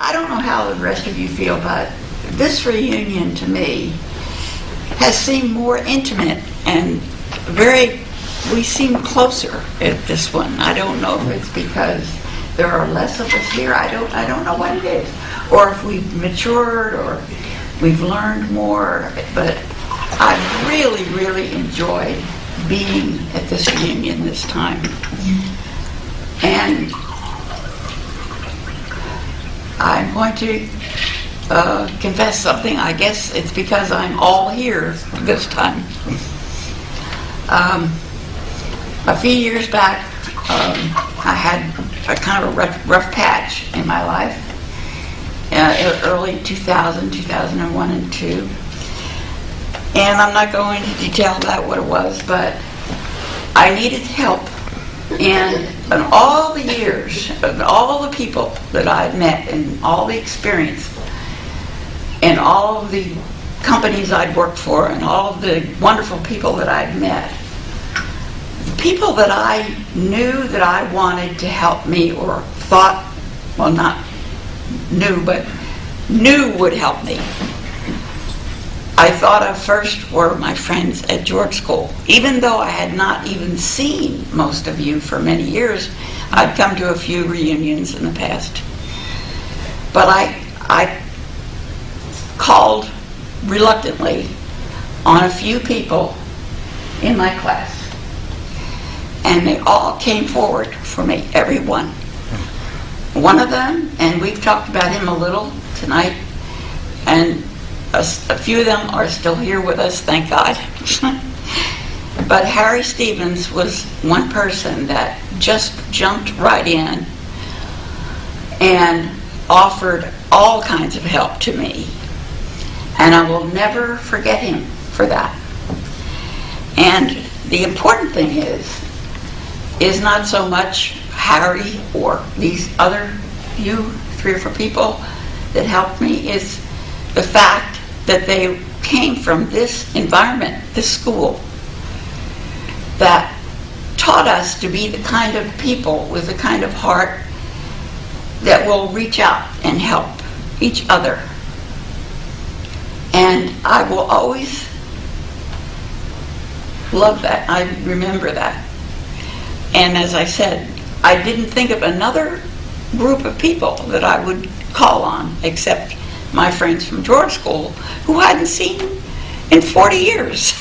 I don't know how the rest of you feel, but this reunion to me has seemed more intimate and we seem closer at this one. I don't know if it's because there are less of us here. I don't know what it is. Or if we've matured or we've learned more. But I've really, really enjoyed being at this reunion this time. And I'm going to confess something. I guess it's because I'm all here this time. A few years back, I had a kind of a rough patch in my life. Early 2001 and 2. And I'm not going to detail about what it was, but I needed help. And in all the years, and all the people that I'd met, and all the experience, and all of the companies I'd worked for, and all of the wonderful people that I'd met, the people that I knew that I wanted to help me, or thought, well, not knew, but knew would help me, I thought of first were my friends at George School. Even though I had not even seen most of you for many years, I'd come to a few reunions in the past. But I called reluctantly on a few people in my class. And they all came forward for me, every one. One of them, and we've talked about him a little tonight, and a few of them are still here with us, thank God. But Harry Stevens was one person that just jumped right in and offered all kinds of help to me. And I will never forget him for that. And the important thing is not so much Harry or these other few, 3 or 4 people that helped me, is the fact that they came from this environment, this school, that taught us to be the kind of people with the kind of heart that will reach out and help each other. And I will always love that. I remember that. And as I said, I didn't think of another group of people that I would call on except my friends from George School, who I hadn't seen in 40 years.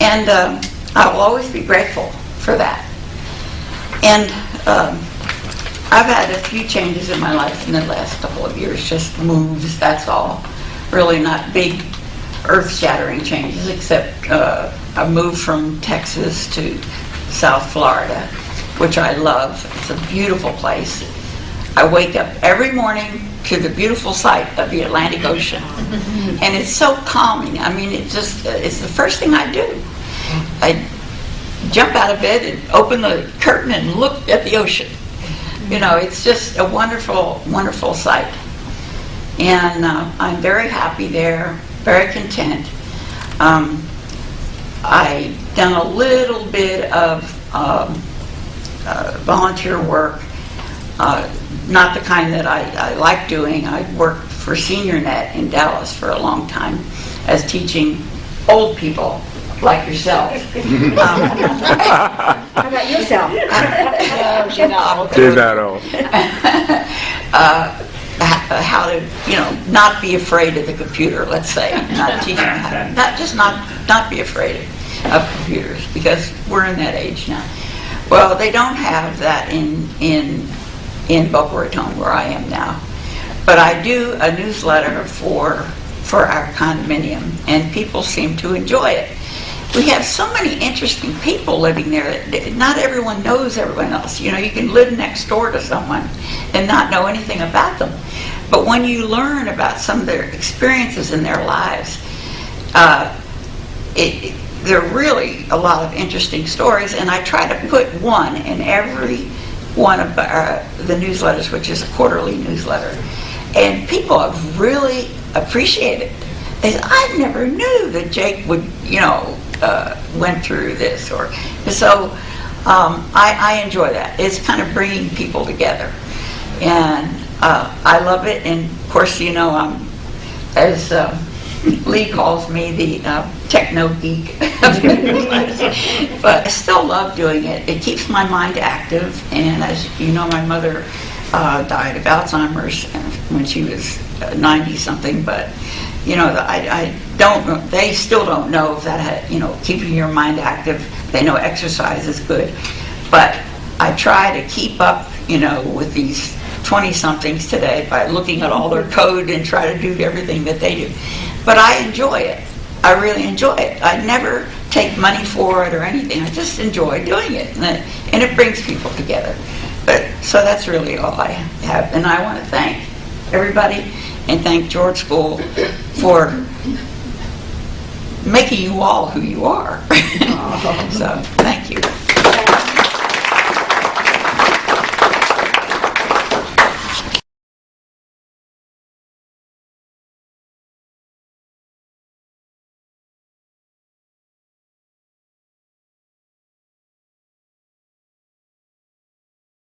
And I will always be grateful for that. And I've had a few changes in my life in the last couple of years, just moves, that's all. Really not big earth-shattering changes, except I moved from Texas to South Florida, which I love. It's a beautiful place. I wake up every morning to the beautiful sight of the Atlantic Ocean. And it's so calming. I mean, it's the first thing I do. I jump out of bed and open the curtain and look at the ocean. You know, it's just a wonderful, wonderful sight. And I'm very happy there, very content. I've done a little bit of volunteer work, not the kind that I like doing. I worked for SeniorNet in Dallas for a long time as teaching old people like yourself. How about yourself? She's not old. How to, not be afraid of the computer, let's say. Not teaching them how to, not be afraid of computers, because we're in that age now. Well, they don't have that in Boca Raton, where I am now. But I do a newsletter for our condominium, and people seem to enjoy it. We have so many interesting people living there. Not everyone knows everyone else. You can live next door to someone and not know anything about them. But when you learn about some of their experiences in their lives, there are really a lot of interesting stories, and I try to put one in every one of the newsletters, which is a quarterly newsletter. And people have really appreciated it. They said, I never knew that Jake would, went through this. I enjoy that. It's kind of bringing people together. And I love it, and of course, you know, as Lee calls me, the techno geek. But I still love doing it. It keeps my mind active, and as you know, my mother died of Alzheimer's when she was 90-something, but you know, I don't, they still don't know if that, you know, keeping your mind active. They know exercise is good, but I try to keep up, you know, with these 20-somethings today by looking at all their code and try to do everything that they do. But I enjoy it. I really enjoy it. I never take money for it or anything. I just enjoy doing it, and it brings people together. But so that's really all I have, and I want to thank everybody and thank George School for making you all who you are. So thank you.